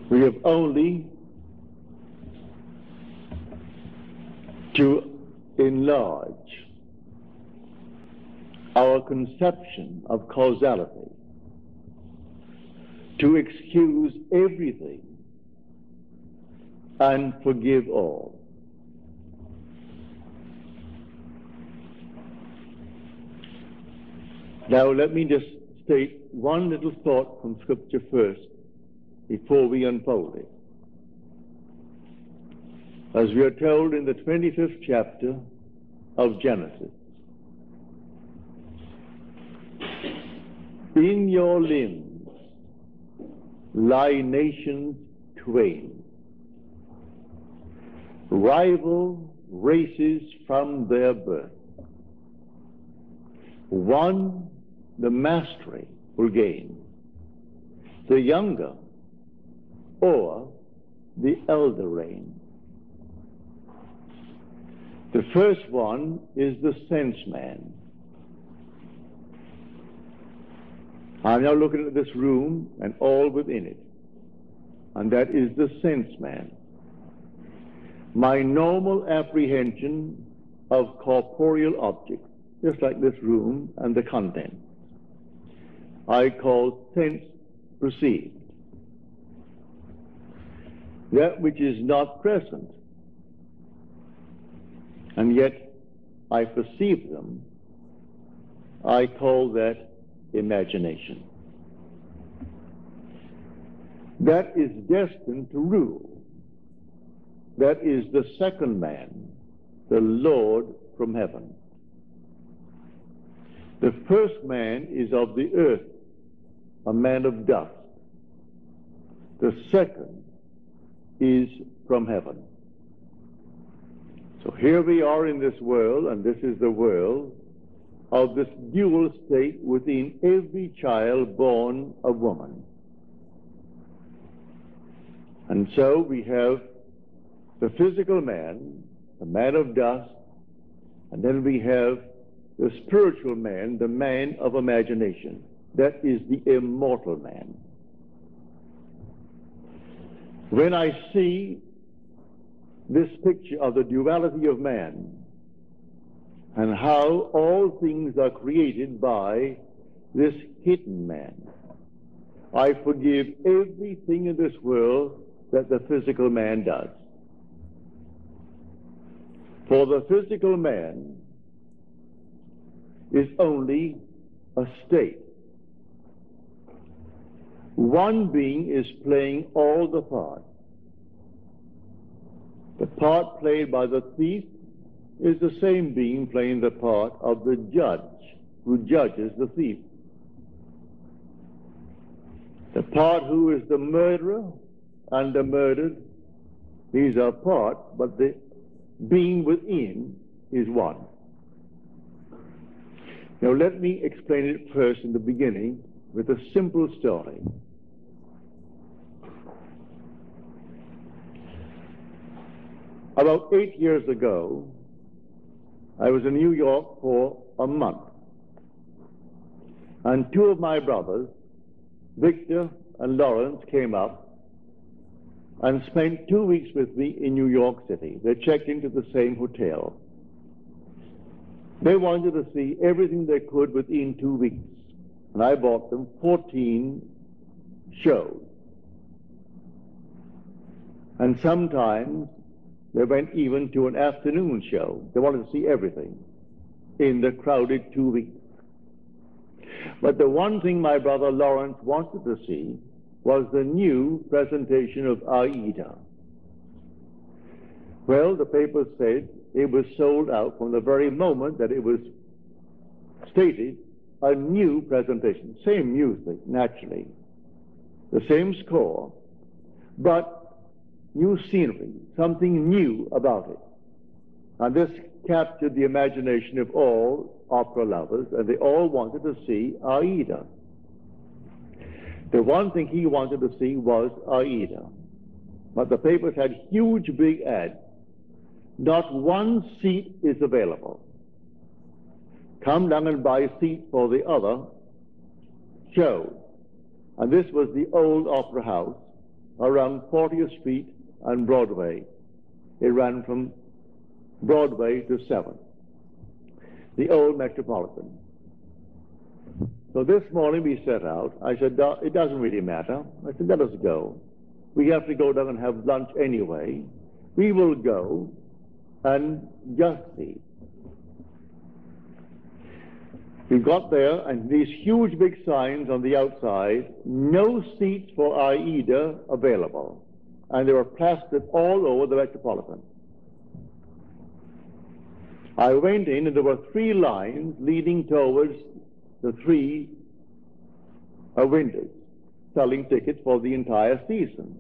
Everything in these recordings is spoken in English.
We have only to enlarge our conception of causality, to excuse everything and forgive all. Now let me just state one little thought from Scripture first before we unfold it. As we are told in the 25th chapter of Genesis, in your limbs lie nations twain, rival races from their birth. One the mastery will gain, the younger or the elder reign. The first one is the sense man. I'm now looking at this room and all within it, and that is the sense man. My normal apprehension of corporeal objects, just like this room and the content, I call sense perceived. That which is not present, and yet I perceive them, I call that imagination. That is destined to rule. That is the second man, the Lord from heaven. The first man is of the earth, a man of dust. The second is from heaven. So here we are in this world, and this is the world of this dual state within every child born of woman. And so we have the physical man, the man of dust, and then we have the spiritual man, the man of imagination. That is the immortal man. When I see this picture of the duality of man and how all things are created by this hidden man, I forgive everything in this world that the physical man does. For the physical man is only a state. One being is playing all the parts. The part played by the thief is the same being playing the part of the judge who judges the thief. The part who is the murderer and the murdered, these are parts, but the being within is one. Now let me explain it first in the beginning with a simple story. About 8 years ago, I was in New York for a month, and two of my brothers, Victor and Lawrence, came up and spent 2 weeks with me in New York City. They checked into the same hotel. They wanted to see everything they could within 2 weeks, and I bought them 14 shows. And sometimes they went even to an afternoon show. They wanted to see everything in the crowded 2 weeks. But the one thing my brother Lawrence wanted to see was the new presentation of Aida. Well, the paper said it was sold out from the very moment that it was stated, a new presentation. Same music, naturally. The same score, but new scenery, something new about it. And this captured the imagination of all opera lovers, and they all wanted to see Aida. The one thing he wanted to see was Aida. But the papers had huge big ads. Not one seat is available. Come down and buy a seat for the other show. And this was the old opera house around 40th Street and Broadway. It ran from Broadway to 7th, the old Metropolitan. So this morning we set out. I said, it doesn't really matter. I said, let us go. We have to go down and have lunch anyway. We will go and just see. We got there, and these huge big signs on the outside, no seats for AIDA available. And they were plastered all over the Metropolitan. I went in, and there were 3 lines leading towards the 3 windows, selling tickets for the entire season.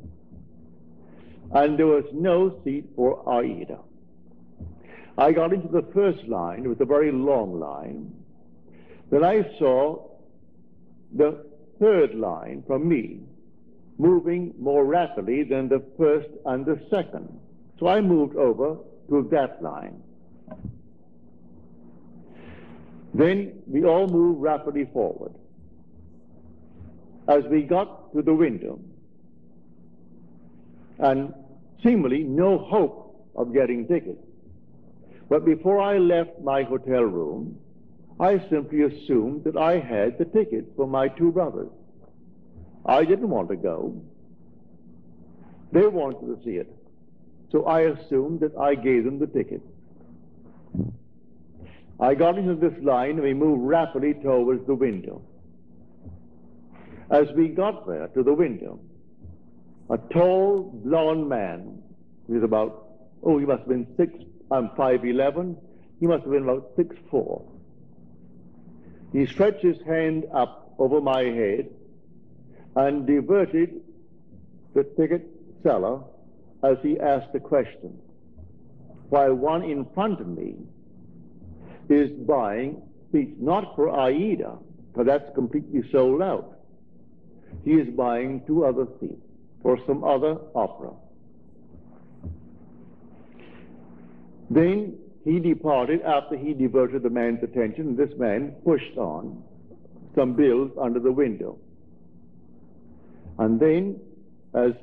And there was no seat for AIDA. I got into the first line. It was a very long line. Then I saw the 3rd line from me moving more rapidly than the 1st and the 2nd. So I moved over to that line. Then we all moved rapidly forward. As we got to the window, and seemingly no hope of getting tickets. But before I left my hotel room, I simply assumed that I had the tickets for my 2 brothers. I didn't want to go. They wanted to see it. So I assumed that I gave them the tickets. I got into this line and we moved rapidly towards the window. As we got there to the window, a tall, blond man, he was about, he must have been 5'11", he must have been about 6'4". He stretched his hand up over my head and diverted the ticket seller as he asked a question, while one in front of me is buying seats not for AIDA, because that's completely sold out. He is buying 2 other seats for some other opera. Then he departed after he diverted the man's attention, and this man pushed on some bills under the window. And then, as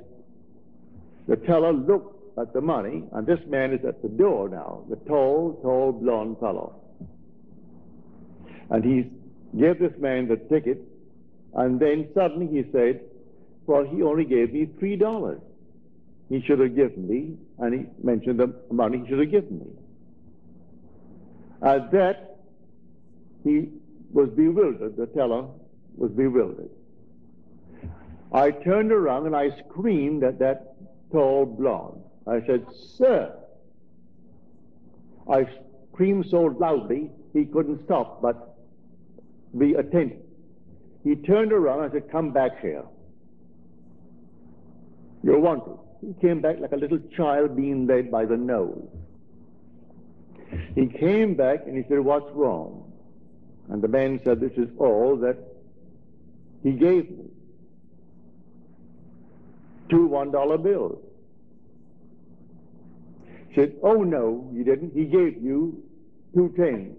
the teller looked at the money, and this man is at the door now, the tall, blond fellow. And he gave this man the ticket, and then suddenly he said, well, he only gave me $3. He should have given me, and he mentioned the money he should have given me. At that, he was bewildered. The teller was bewildered. I turned around and I screamed at that tall blonde. I said, sir. I screamed so loudly he couldn't stop but be attentive. He turned around and I said, come back here. You're wanted. He came back like a little child being led by the nose. He came back and he said, what's wrong? And the man said, this is all that he gave me. 2 $1 bills. He said, oh no, you didn't. He gave you 2 10s.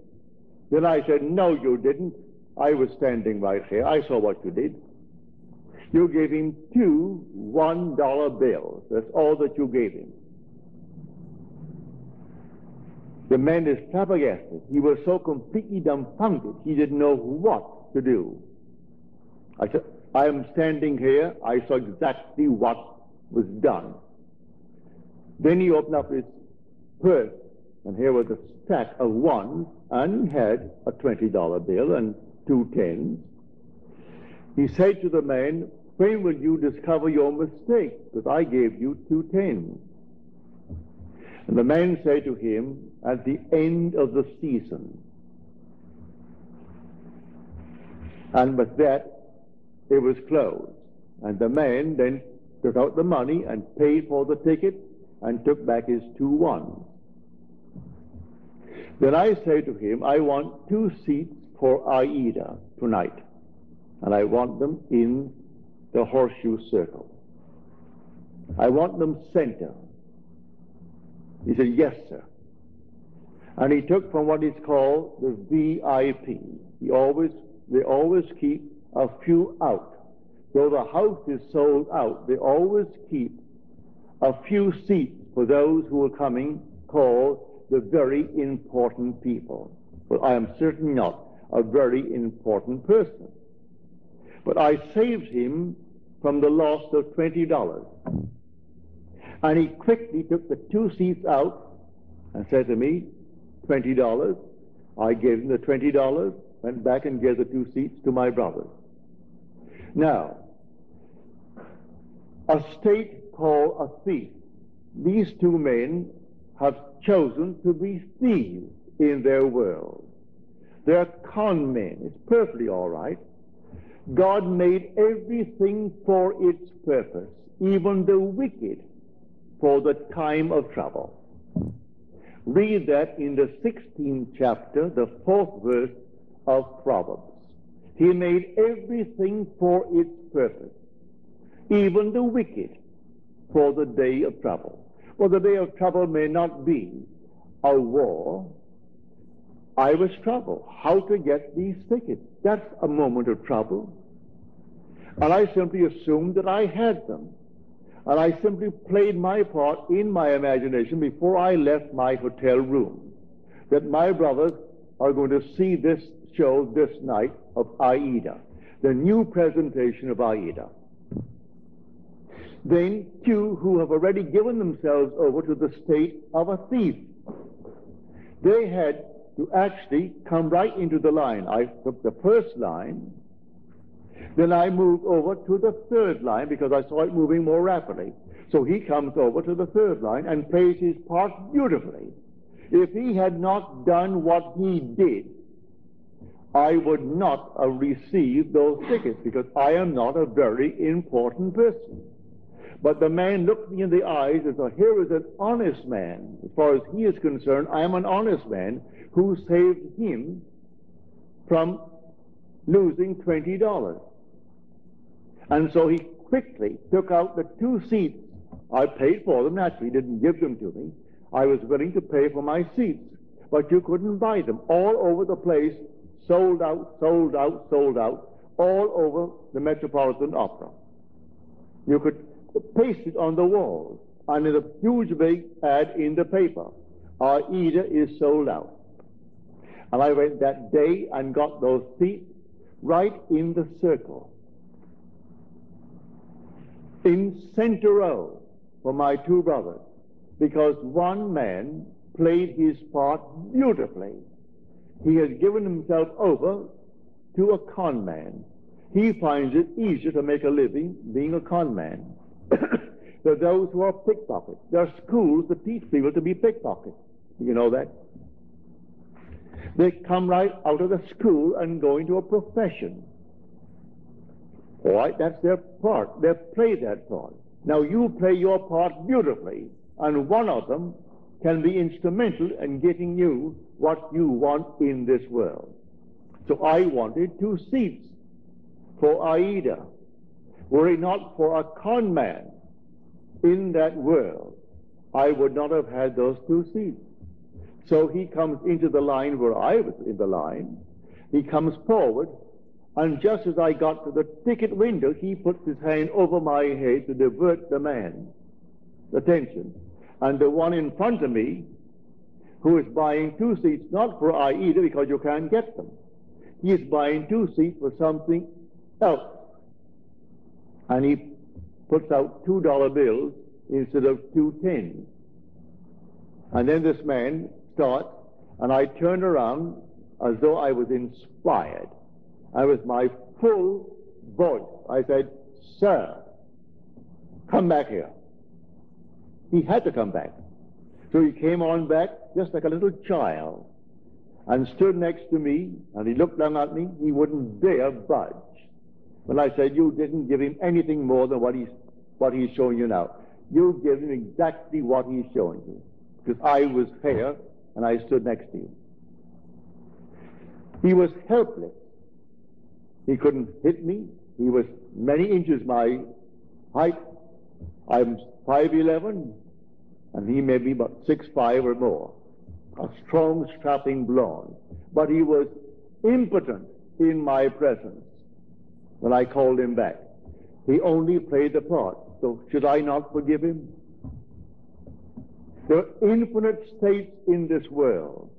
Then I said, no, you didn't. I was standing right here. I saw what you did. You gave him 2 $1 bills. That's all that you gave him. The man is flabbergasted. He was so completely dumbfounded, he didn't know what to do. I said, I am standing here. I saw exactly what was done. Then he opened up his purse, and here was a stack of 1s, and he had a $20 bill and 2 10s. He said to the man, when will you discover your mistake? Because I gave you 2 10s. And the man said to him, at the end of the season. And with that, it was closed. And the man then took out the money and paid for the ticket and took back his 2 1s. Then I said to him, I want 2 seats for AIDA tonight. And I want them in the horseshoe circle. I want them center. He said, yes, sir. And he took from what is called the VIP. They always keep a few out though the house is sold out, they always keep a few seats for those who are coming, called the very important people. But I am certainly not a very important person. But I saved him from the loss of $20. And he quickly took the 2 seats out and said to me, $20. I gave him the $20, went back and gave the 2 seats to my brothers. Now, a state called a thief. These 2 men have chosen to be thieves in their world. They're con men. It's perfectly all right. God made everything for its purpose, even the wicked, for the time of trouble. Read that in the 16th chapter, the 4th verse of Proverbs. He made everything for its purpose, even the wicked, for the day of trouble. Well, the day of trouble may not be a war. I was troubled. How to get these tickets? That's a moment of trouble. And I simply assumed that I had them. And I simply played my part in my imagination before I left my hotel room, that my brothers are going to see this show this night of Aida, the new presentation of Aida. Then 2 who have already given themselves over to the state of a thief. They had to actually come right into the line. I took the first line, then I moved over to the 3rd line because I saw it moving more rapidly. So he comes over to the 3rd line and plays his part beautifully. If he had not done what he did, I would not have received those tickets because I am not a very important person. But the man looked me in the eyes and said, here is an honest man. As far as he is concerned, I am an honest man who saved him from losing $20. And so he quickly took out the 2 seats. I paid for them, naturally, he didn't give them to me. I was willing to pay for my seats, but you couldn't buy them. All over the place, sold out, sold out, sold out, all over the Metropolitan Opera. You could paste it on the walls, and in a huge big ad in the paper, Aida is sold out. And I went that day and got those seats right in the circle, in center row for my 2 brothers, because one man played his part beautifully. He has given himself over to a con man. He finds it easier to make a living being a con man. There are those who are pickpockets. There are schools that teach people to be pickpockets. You know that? They come right out of the school and go into a profession. All right, that's their part. They play that part. Now you play your part beautifully, and one of them can be instrumental in getting you what you want in this world. So I wanted 2 seats for Aida. Were it not for a con man in that world, I would not have had those 2 seats. So he comes into the line where I was in the line. He comes forward, and just as I got to the ticket window, he puts his hand over my head to divert the man's attention. And the one in front of me, who is buying 2 seats, not for Aida because you can't get them, he is buying 2 seats for something else. And he puts out $2 bills instead of 2 10s. And then this man starts, and I turned around as though I was inspired. And with my full voice, I said, "Sir, come back here." He had to come back. So he came on back just like a little child and stood next to me, and he looked down at me. He wouldn't dare budge. When I said, "You didn't give him anything more than what he's showing you now. You give him exactly what he's showing you." Because I was fair, and I stood next to him. He was helpless. He couldn't hit me. He was many inches my height. I'm 5'11", and he may be about 6'5" or more. A strong, strapping blonde. But he was impotent in my presence when I called him back. He only played the part. So should I not forgive him? There are infinite states in this world.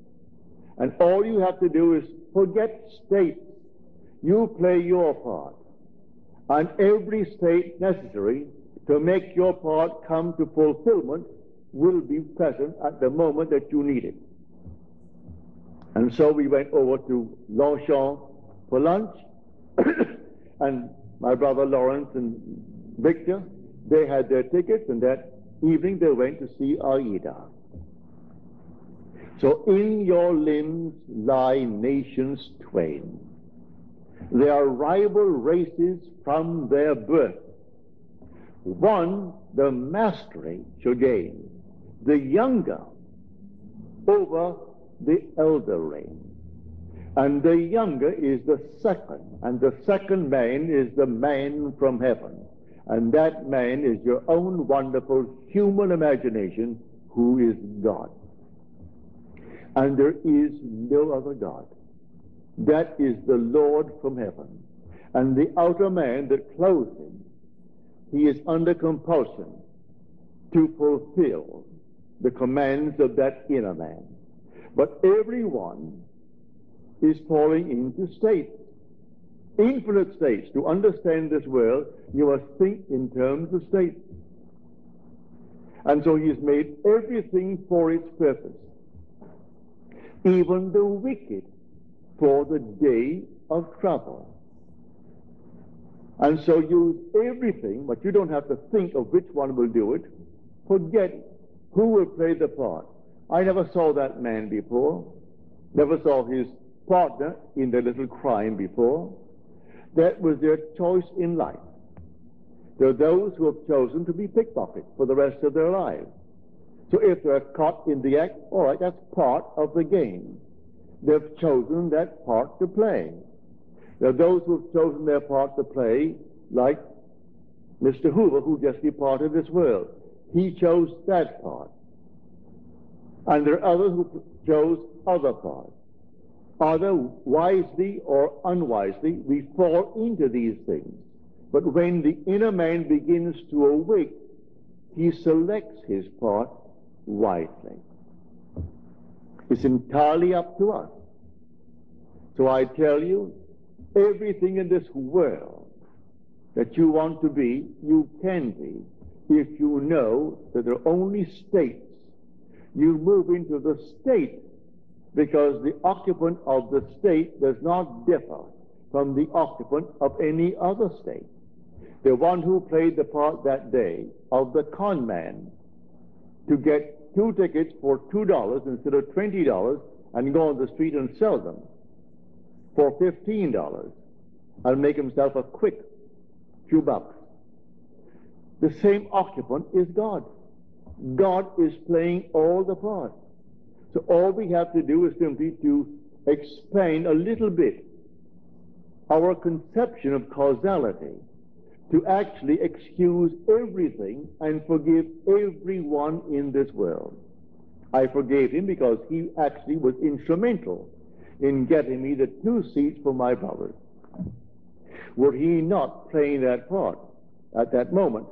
And all you have to do is forget states. You play your part. And every state necessary to make your part come to fulfillment will be present at the moment that you need it. And so we went over to Longchamp for lunch, and my brother Lawrence and Victor, they had their tickets, and that evening they went to see Aida. So in your limbs lie nations twain. They are rival races from their birth. One, the mastery shall gain, the younger over the elder reign. And the younger is the second, and the second man is the man from heaven. And that man is your own wonderful human imagination, who is God. And there is no other God. That is the Lord from heaven. And the outer man that clothes him, he is under compulsion to fulfill the commands of that inner man. But everyone is falling into states, infinite states. To understand this world, you must think in terms of states. And so he's made everything for its purpose, even the wicked for the day of trouble. And so use everything, but you don't have to think of which one will do it. Forget who will play the part. I never saw that man before, never saw his partner in the little crime before. That was their choice in life. There are those who have chosen to be pickpockets for the rest of their lives. So if they're caught in the act, all right, that's part of the game. They've chosen that part to play. There are those who have chosen their part to play, like Mr. Hoover, who just departed this world. He chose that part. And there are others who chose other parts. Either wisely or unwisely, we fall into these things. But when the inner man begins to awake, he selects his part wisely. It's entirely up to us. So I tell you, everything in this world that you want to be, you can be, if you know that there are only states. You move into the state because the occupant of the state does not differ from the occupant of any other state. The one who played the part that day of the con man to get 2 tickets for $2 instead of $20 and go on the street and sell them for $15 and make himself a quick few bucks. The same occupant is God. God is playing all the parts. So all we have to do is simply to expand a little bit our conception of causality, to actually excuse everything and forgive everyone in this world. I forgave him because he actually was instrumental in getting me the 2 seats for my brothers. Were he not playing that part at that moment,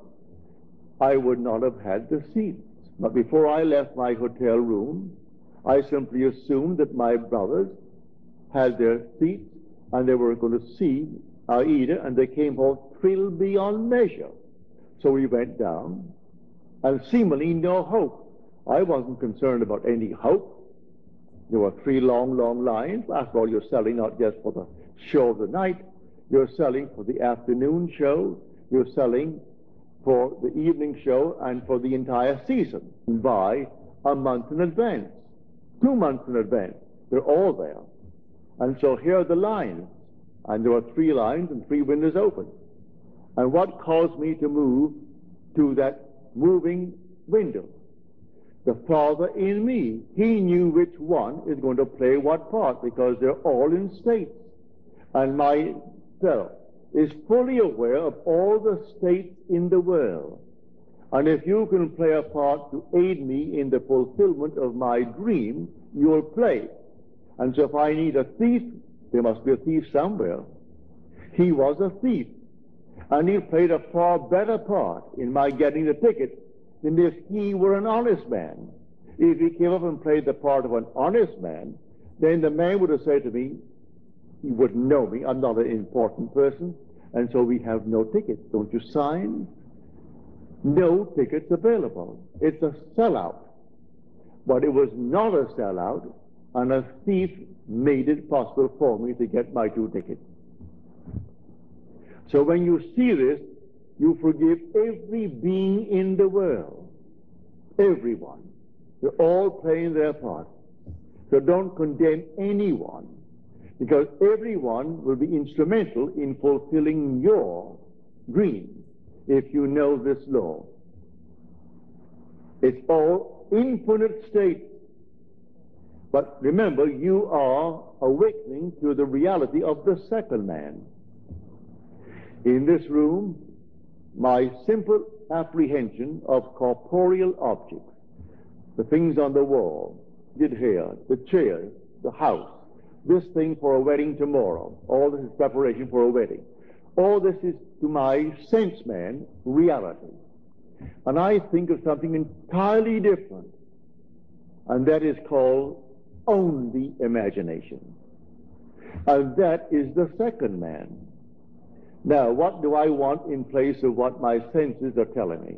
I would not have had the seats. But before I left my hotel room, I simply assumed that my brothers had their seats and they were going to see Aida, and they came home thrilled beyond measure. So we went down, and seemingly no hope. I wasn't concerned about any hope. There were 3 long, long lines. After all, you're selling not just for the show of the night, you're selling for the afternoon show, you're selling for the evening show, and for the entire season by a month in advance, 2 months in advance. They're all there. And so here are the lines. And there were 3 lines and 3 windows open. And what caused me to move to that moving window? The Father in me. He knew which one is going to play what part, because they're all in states. And my fellow is fully aware of all the states in the world. And if you can play a part to aid me in the fulfillment of my dream, you'll play. And so if I need a thief, there must be a thief somewhere. He was a thief. And he played a far better part in my getting the ticket than if he were an honest man. If he came up and played the part of an honest man, then the man would have said to me, he wouldn't know me, I'm not an important person, and so we have no tickets. Don't you sign? No tickets available. It's a sellout. But it was not a sellout, and a thief made it possible for me to get my 2 tickets. So when you see this, you forgive every being in the world. Everyone. They're all playing their part. So don't condemn anyone, because everyone will be instrumental in fulfilling your dream if you know this law. It's all infinite states. But remember, you are awakening to the reality of the second man. In this room, my simple apprehension of corporeal objects, the things on the wall, did here, the chairs, the house, this thing for a wedding tomorrow, all this is preparation for a wedding. All this is, to my sense man, reality. And I think of something entirely different, and that is called only imagination. And that is the second man. Now, what do I want in place of what my senses are telling me?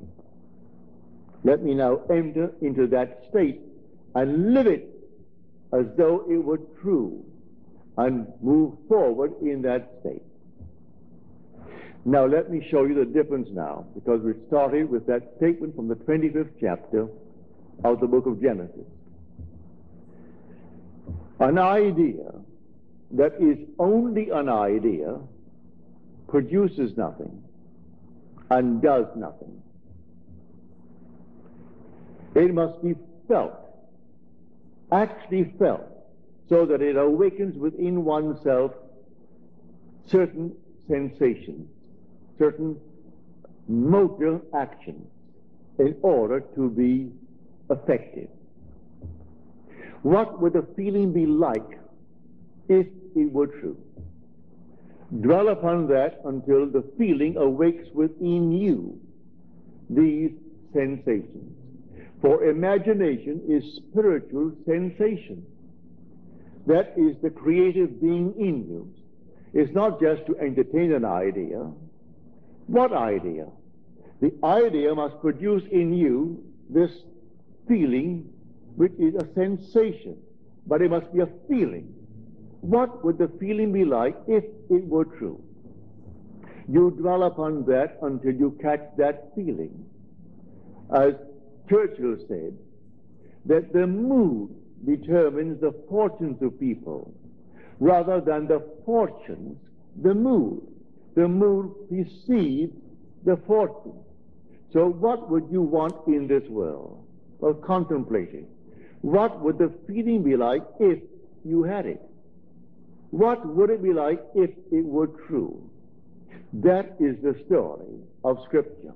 Let me now enter into that state and live it as though it were true, and move forward in that state. Now let me show you the difference now, because we started with that statement from the 25th chapter of the book of Genesis. An idea that is only an idea produces nothing and does nothing. It must be felt, actually felt, so that it awakens within oneself certain sensations, certain motor actions in order to be effective. What would the feeling be like if it were true? Dwell upon that until the feeling awakes within you these sensations. For imagination is spiritual sensation. That is the creative being in you. It's not just to entertain an idea. What idea? The idea must produce in you this feeling, which is a sensation, but it must be a feeling. What would the feeling be like if it were true? You dwell upon that until you catch that feeling. As Churchill said, that the mood determines the fortunes of people, rather than the fortunes, the mood. The mood precedes the fortune. So what would you want in this world? Well, contemplate it. What would the feeling be like if you had it? What would it be like if it were true? That is the story of Scripture.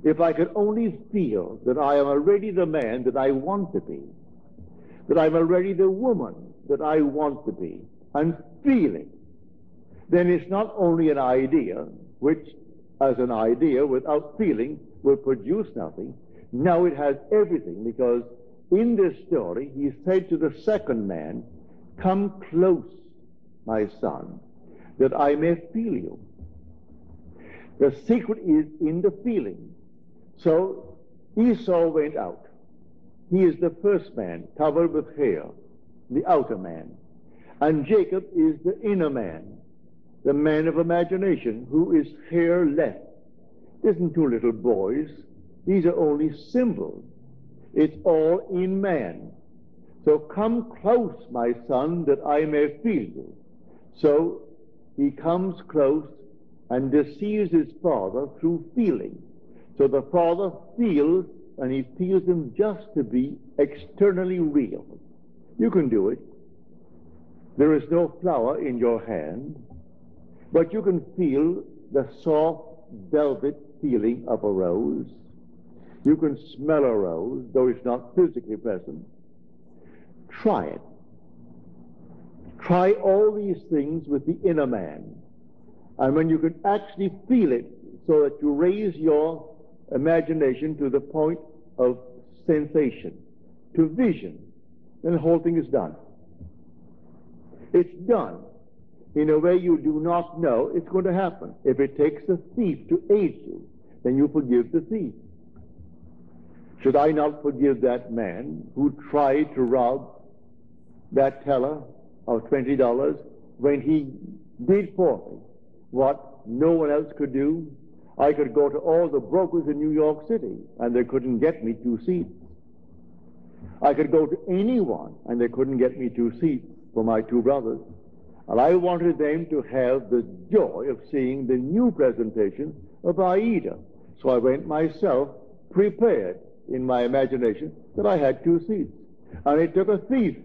If I could only feel that I am already the man that I want to be, that I'm already the woman that I want to be, and feeling, then it's not only an idea, which as an idea without feeling will produce nothing. Now it has everything, because in this story he said to the second man, "Come close, my son, that I may feel you." The secret is in the feeling. So Esau went out. He is the first man, covered with hair, the outer man. And Jacob is the inner man, the man of imagination, who is hairless. Isn't 2 little boys. These are only symbols. It's all in man. So come close, my son, that I may feel you. So he comes close and deceives his father through feeling. So the father feels, and he feels him just to be externally real. You can do it. There is no flower in your hand, but you can feel the soft velvet feeling of a rose. You can smell a rose, though it's not physically present. Try it. Try all these things with the inner man, And when you can actually feel it so that you raise your imagination to the point of sensation, to vision, then the whole thing is done. It's done in a way you do not know it's going to happen. If it takes a thief to aid you, then you forgive the thief. Should I not forgive that man who tried to rob that teller of $20 when he did for me what no one else could do? I could go to all the brokers in New York City and they couldn't get me 2 seats. I could go to anyone and they couldn't get me 2 seats for my 2 brothers. And I wanted them to have the joy of seeing the new presentation of Aida. So I went myself prepared in my imagination that I had 2 seats. And it took a thief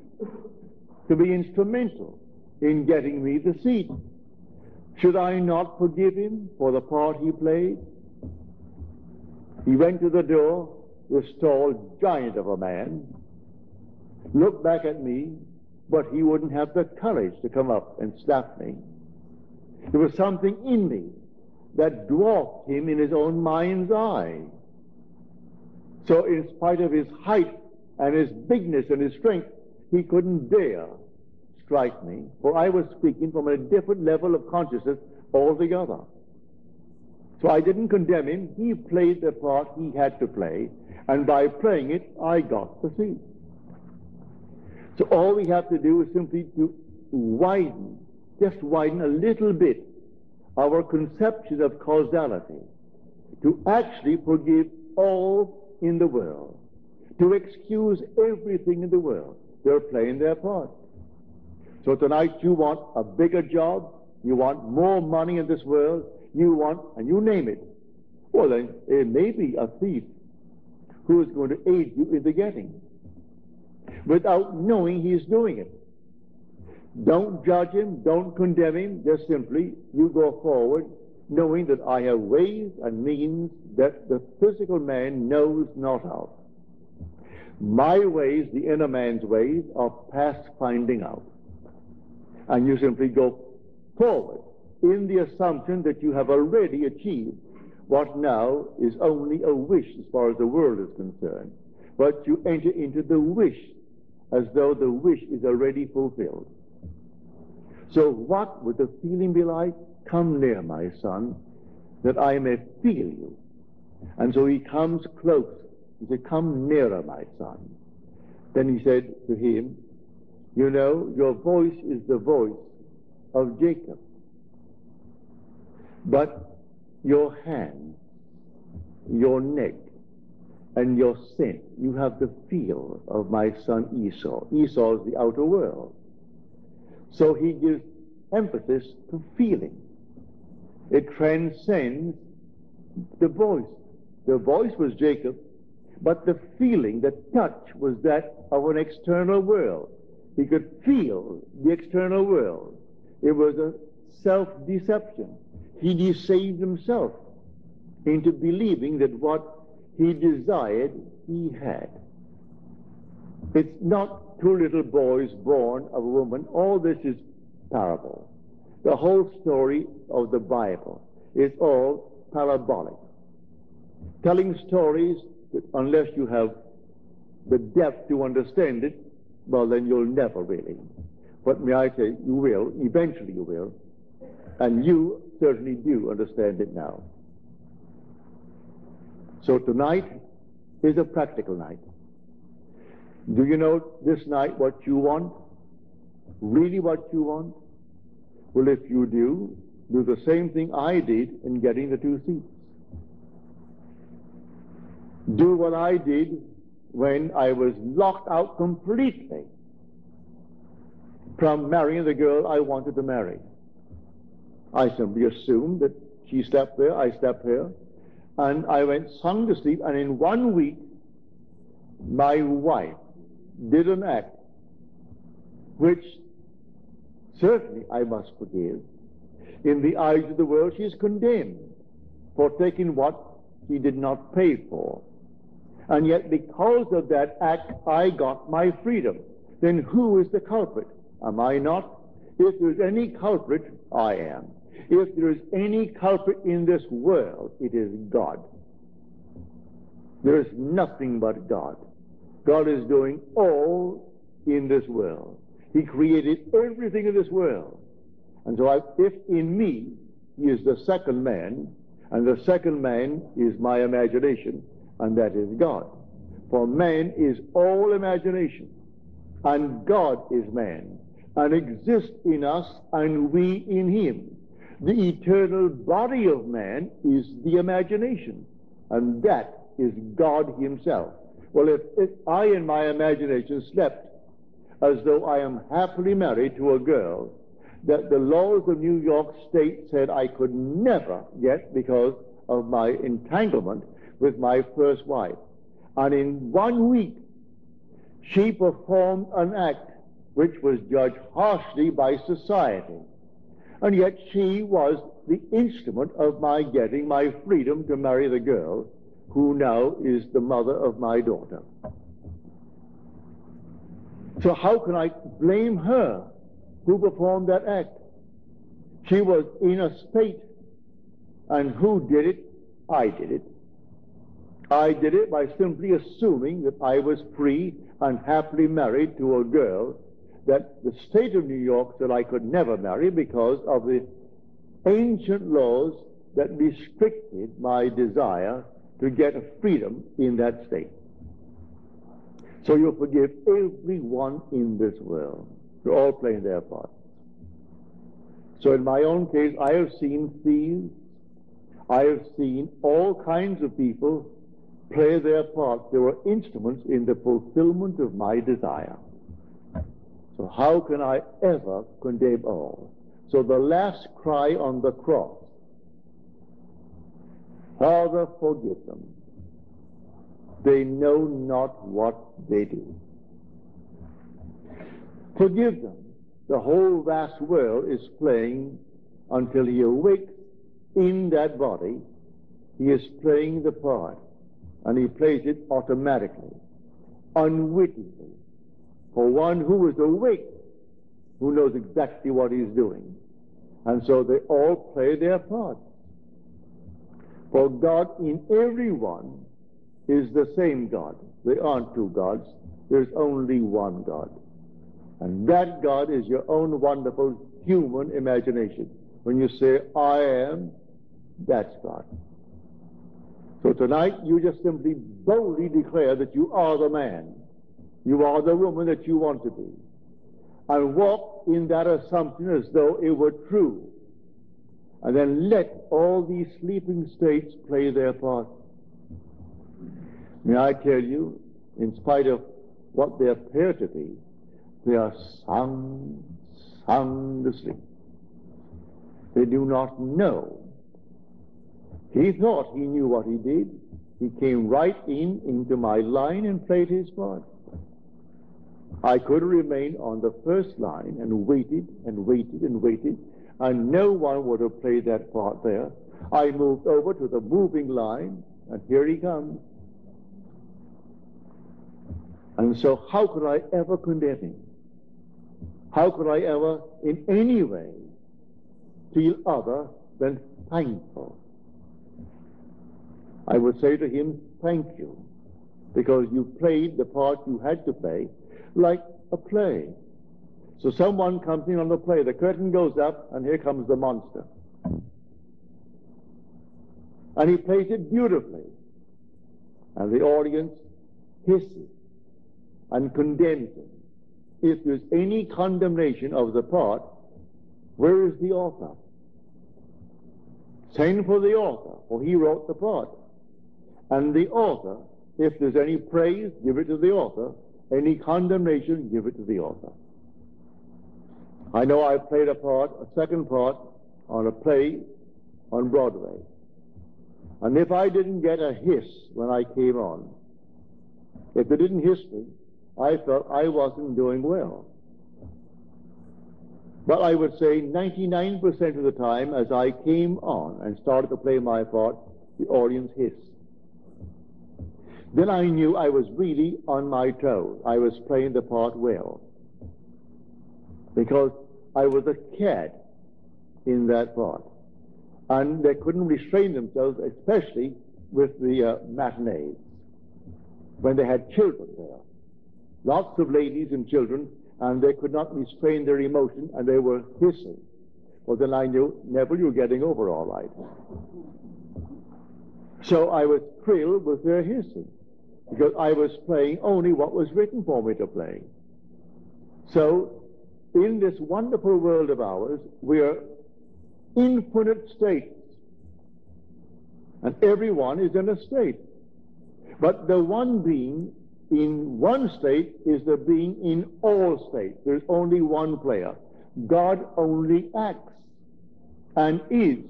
to be instrumental in getting me the seat. Should I not forgive him for the part he played? He went to the door, this tall giant of a man, looked back at me, but he wouldn't have the courage to come up and slap me. There was something in me that dwarfed him in his own mind's eye. So in spite of his height and his bigness and his strength, he couldn't dare strike me, for I was speaking from a different level of consciousness altogether. So I didn't condemn him. He played the part he had to play, and by playing it, I got the seat. So all we have to do is simply to widen, just widen a little bit our conception of causality, to actually forgive all in the world, to excuse everything in the world. They're playing their part. So tonight you want a bigger job, you want more money in this world, you want, and you name it. Well then, it may be a thief who is going to aid you in the getting, without knowing he's doing it. Don't judge him, don't condemn him, just simply you go forward knowing that I have ways and means that the physical man knows not of. My ways, the inner man's ways, are past finding out. And you simply go forward in the assumption that you have already achieved what now is only a wish as far as the world is concerned. But you enter into the wish as though the wish is already fulfilled. So what would the feeling be like? Come near, my son, that I may feel you. And so he comes close. He said, come nearer, my son. Then he said to him, you know, your voice is the voice of Jacob, but your hand, your neck, and your scent, you have the feel of my son Esau. Esau is the outer world. So he gives emphasis to feeling. It transcends the voice. The voice was Jacob, but the feeling, the touch, was that of an external world. He could feel the external world. It was a self-deception. He deceived himself into believing that what he desired, he had. It's not 2 little boys born of a woman. All this is parable. The whole story of the Bible is all parabolic. Telling stories that unless you have the depth to understand it, well, then you'll never really. But may I say, you will, eventually you will, and you certainly do understand it now. So tonight is a practical night. Do you know this night what you want? Really what you want? Well, if you do the same thing I did in getting the 2 seats. Do what I did when I was locked out completely from marrying the girl I wanted to marry. I simply assumed that she slept there, I slept here, and I went sung to sleep, and in 1 week my wife did an act which certainly I must forgive. In the eyes of the world she is condemned for taking what she did not pay for. And yet because of that act I got my freedom. Then who is the culprit? Am I not? If there's any culprit, I am. If there is any culprit in this world, it is God. There is nothing but God. God is doing all in this world. He created everything in this world. And so if in me he is the second man, and the second man is my imagination, and that is God. For man is all imagination, and God is man, and exists in us, and we in him. The eternal body of man is the imagination, and that is God himself. Well, if I in my imagination slept as though I am happily married to a girl that the laws of New York State said I could never get because of my entanglement with my first wife, and in 1 week she performed an act which was judged harshly by society, and yet she was the instrument of my getting my freedom to marry the girl who now is the mother of my daughter. So how can I blame her who performed that act? She was in a state, and who did it? I did it. I did it by simply assuming that I was free and happily married to a girl that the state of New York said I could never marry because of the ancient laws that restricted my desire to get a freedom in that state. So you forgive everyone in this world. They're all playing their part. So in my own case, I have seen thieves. I have seen all kinds of people play their part. They were instruments in the fulfillment of my desire. So how can I ever condemn all? So the last cry on the cross, Father, forgive them. They know not what they do. Forgive them. The whole vast world is playing until he awakes in that body. He is playing the part, and he plays it automatically, unwittingly. For one who is awake, who knows exactly what he's doing. And so they all play their part. For God in everyone is the same God. There aren't two gods. There's only one God. And that God is your own wonderful human imagination. When you say, I am, that's God. So tonight you just simply boldly declare that you are the man. You are the woman that you want to be. And walk in that assumption as though it were true. And then let all these sleeping states play their part. May I tell you, in spite of what they appear to be, they are sound asleep. They do not know. He thought he knew what he did. He came right into my line and played his part. I could have remained on the first line and waited and waited and waited, and no one would have played that part there. I moved over to the moving line, and here he comes. And so how could I ever condemn him? How could I ever in any way feel other than thankful? I would say to him, thank you, because you played the part you had to play like a play. So someone comes in on the play, the curtain goes up, and here comes the monster. And he plays it beautifully. And the audience hisses and condemns him. If there's any condemnation of the part, where is the author? Send for the author, for he wrote the part. And the author, if there's any praise, give it to the author. Any condemnation, give it to the author. I know I played a second part, on a play on Broadway. And if I didn't get a hiss when I came on, if they didn't hiss me, I felt I wasn't doing well. But I would say 99% of the time, as I came on and started to play my part, the audience hissed. Then I knew I was really on my toes. I was playing the part well. Because I was a cat in that part. And they couldn't restrain themselves, especially with the matinees, when they had children there. Lots of ladies and children, and they could not restrain their emotion, and they were hissing. Well, then I knew, Neville, you're getting over all right. So I was thrilled with their hissing, because I was playing only what was written for me to play. So, in this wonderful world of ours, we are infinite states, and everyone is in a state. But the one being in one state is the being in all states. There's only one player. God only acts and is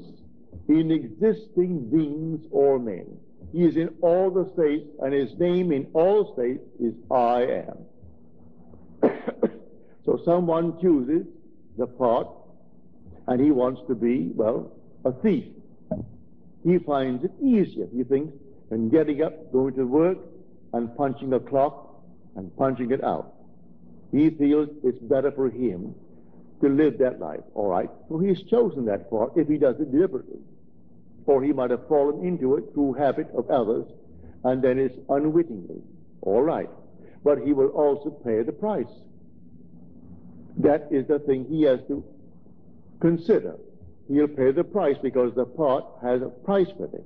in existing beings or men. He is in all the states, and his name in all states is I am. So someone chooses the part, and he wants to be, well, a thief. He finds it easier, he thinks, than getting up, going to work, and punching a clock and punching it out. He feels it's better for him to live that life. All right, so he's chosen that part if he does it deliberately. Or he might have fallen into it through habit of others, and then it's unwittingly. All right, but he will also pay the price. That is the thing he has to consider. He'll pay the price because the part has a price with it.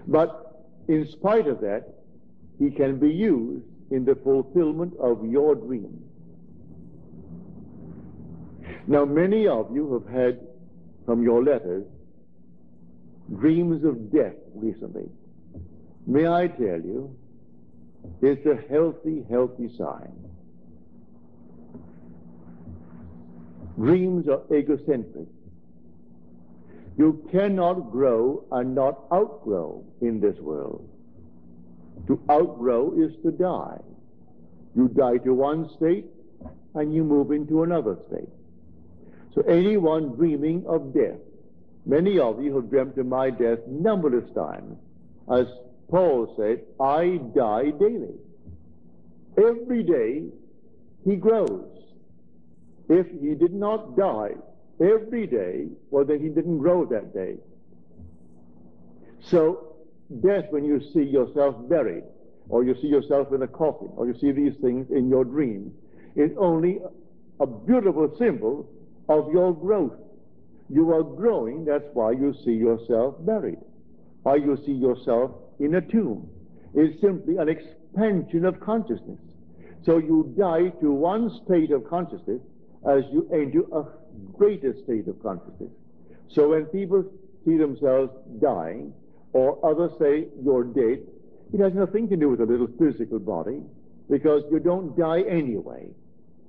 But in spite of that, he can be used in the fulfillment of your dream. Now, many of you have had, from your letters, dreams of death recently. May I tell you, it's a healthy, healthy sign. Dreams are egocentric. You cannot grow and not outgrow in this world. To outgrow is to die. You die to one state and you move into another state. So anyone dreaming of death, many of you have dreamt of my death numberless times. As Paul said, I die daily. Every day he grows. If he did not die every day, well, then he didn't grow that day. So death, when you see yourself buried, or you see yourself in a coffin, or you see these things in your dream, is only a beautiful symbol of your growth. You are growing, that's why you see yourself buried, why you see yourself in a tomb. It's simply an expansion of consciousness. So you die to one state of consciousness as you enter a greater state of consciousness. So when people see themselves dying, or others say you're dead, it has nothing to do with a little physical body, because you don't die anyway.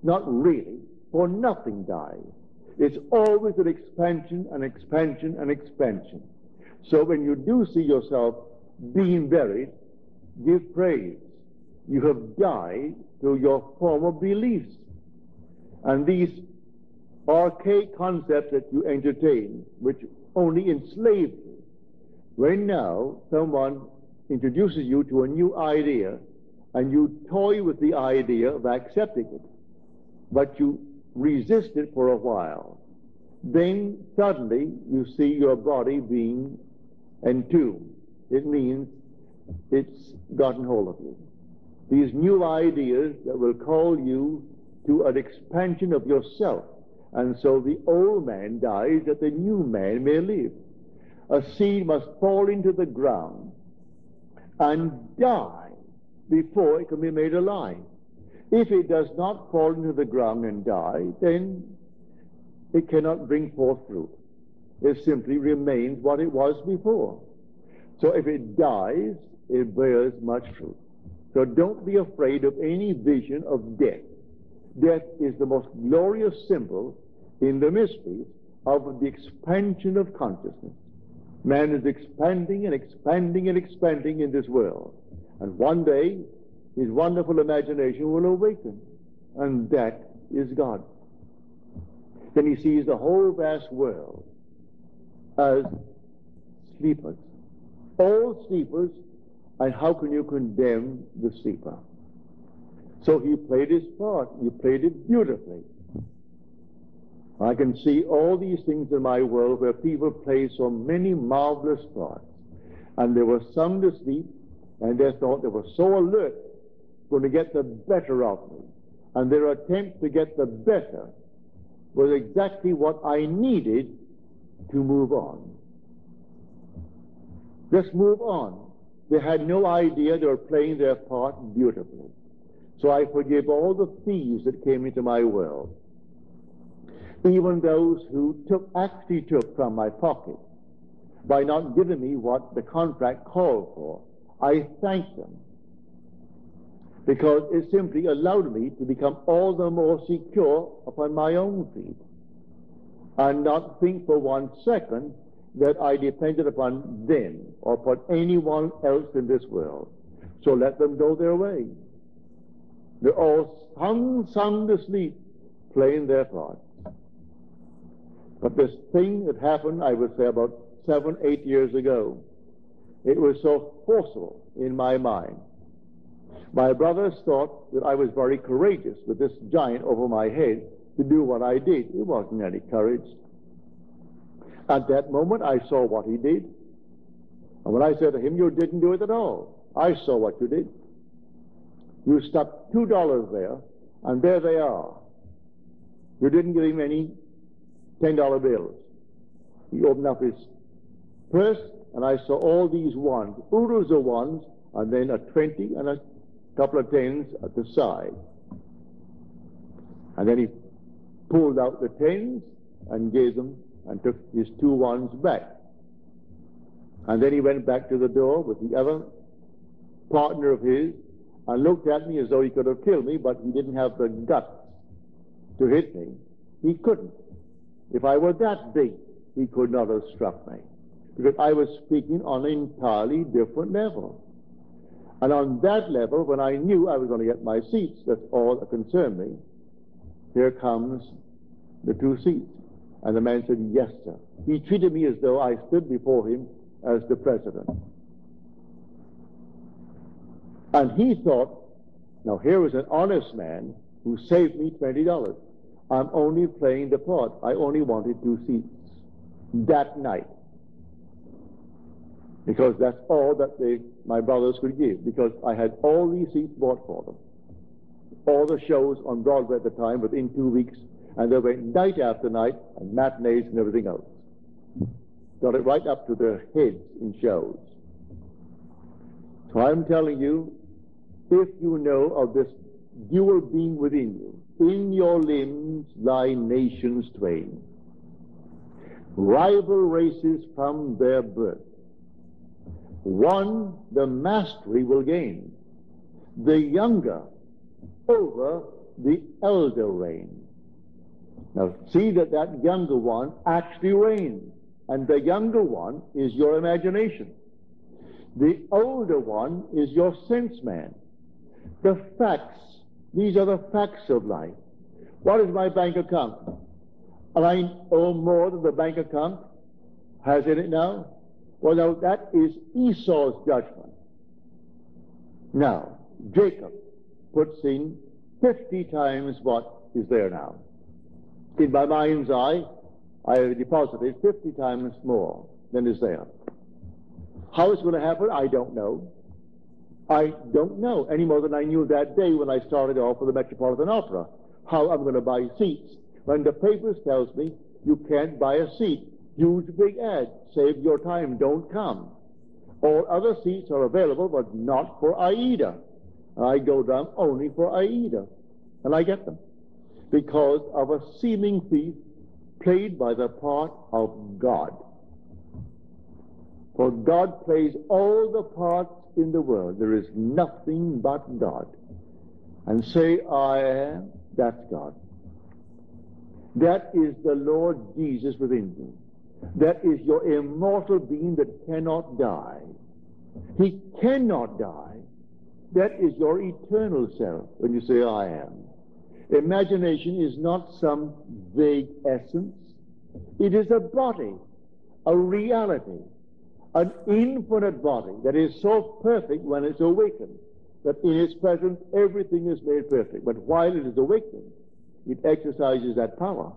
Not really, for nothing dies. It's always an expansion, an expansion, an expansion. So when you do see yourself being buried, give praise. You have died to your former beliefs. And these archaic concepts that you entertain, which only enslave you, when now someone introduces you to a new idea, and you toy with the idea of accepting it, but you resist it for a while, then suddenly you see your body being entombed. It means it's gotten hold of you. These new ideas that will call you to an expansion of yourself. And so the old man dies that the new man may live. A seed must fall into the ground and die before it can be made alive. If it does not fall into the ground and die, then it cannot bring forth fruit. It simply remains what it was before. So if it dies, it bears much fruit. So don't be afraid of any vision of death. Death is the most glorious symbol in the mysteries of the expansion of consciousness. Man is expanding and expanding and expanding in this world. And one day, his wonderful imagination will awaken. And that is God. Then he sees the whole vast world as sleepers. All sleepers, and how can you condemn the sleeper? So he played his part. He played it beautifully. I can see all these things in my world where people play so many marvelous parts, and they were sound asleep, and they thought they were so alert, going to get the better of me, and their attempt to get the better was exactly what I needed to move on. Just move on. They had no idea they were playing their part beautifully. So I forgive all the thieves that came into my world, even those who actually took from my pocket by not giving me what the contract called for. I thank them, because it simply allowed me to become all the more secure upon my own feet and not think for 1 second that I depended upon them or upon anyone else in this world. So let them go their way. They're all sound asleep, playing their part. But this thing that happened, I would say about 7, 8 years ago, it was so forceful in my mind. My brothers thought that I was very courageous with this giant over my head to do what I did. It wasn't any courage. At that moment, I saw what he did. And when I said to him, "You didn't do it at all. I saw what you did. You stuck $2 there, and there they are. You didn't give him any $10 bills." He opened up his purse, and I saw all these ones, oodles of ones, and then a 20 and a couple of 10s at the side. And then he pulled out the 10s and gave them and took his 2 ones back. And then he went back to the door with the other partner of his and looked at me as though he could have killed me, but he didn't have the guts to hit me. He couldn't. If I were that big, he could not have struck me, because I was speaking on an entirely different level. And on that level, when I knew I was going to get my seats, that's all that concerned me. Here comes the 2 seats. And the man said, "Yes, sir." He treated me as though I stood before him as the president. And he thought, now here is an honest man who saved me $20. I'm only playing the part. I only wanted 2 seats that night, because that's all that my brothers could give, because I had all these seats bought for them. All the shows on Broadway at the time within 2 weeks, and they went night after night, and matinees and everything else. Got it right up to their heads in shows. So I'm telling you, if you know of this dual being within you, in your limbs lie nations twain, rival races from their birth. One the mastery will gain, the younger over the elder reign. Now see that younger one actually reigns, and the younger one is your imagination. The older one is your sense man. The facts, these are the facts of life. What is my bank account? And I owe more than the bank account has in it now? Well, now that is Esau's judgment. Now, Jacob puts in 50 times what is there now. In my mind's eye, I have deposited 50 times more than is there. How it's going to happen, I don't know. I don't know any more than I knew that day when I started off with the Metropolitan Opera, how I'm going to buy seats. When the papers tells me you can't buy a seat, huge big ad, save your time, don't come. All other seats are available, but not for Aida. I go down only for Aida, and I get them, because of a seeming thief played by the part of God. For God plays all the parts in the world. There is nothing but God. And say, I am, that's God. That is the Lord Jesus within you. That is your immortal being that cannot die. He cannot die. That is your eternal self when you say, I am. Imagination is not some vague essence. It is a body, a reality, an infinite body that is so perfect when it's awakened that in its presence everything is made perfect. But while it is awakened, it exercises that power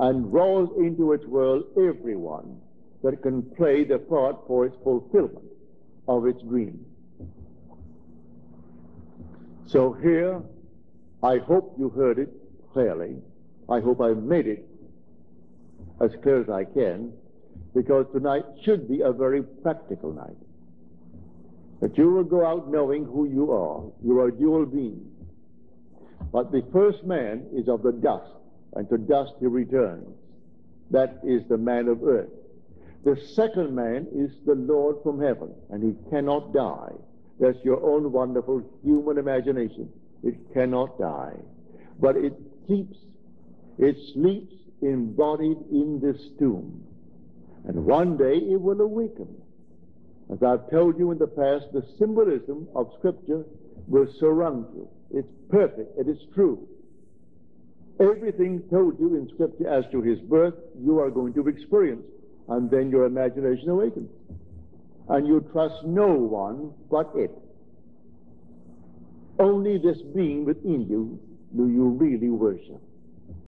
and draws into its world everyone that can play the part for its fulfillment of its dream. So here, I hope you heard it clearly. I hope I made it as clear as I can, because tonight should be a very practical night. That you will go out knowing who you are. You are a dual being. But the first man is of the dust, and to dust he returns. That is the man of earth. The second man is the Lord from heaven, and he cannot die. That's your own wonderful human imagination. It cannot die. But it sleeps embodied in this tomb. And one day it will awaken. As I've told you in the past, the symbolism of Scripture will surround you. It's perfect. It is true. Everything told you in Scripture as to his birth, you are going to experience. And then your imagination awakens. And you trust no one but it. Only this being within you do you really worship.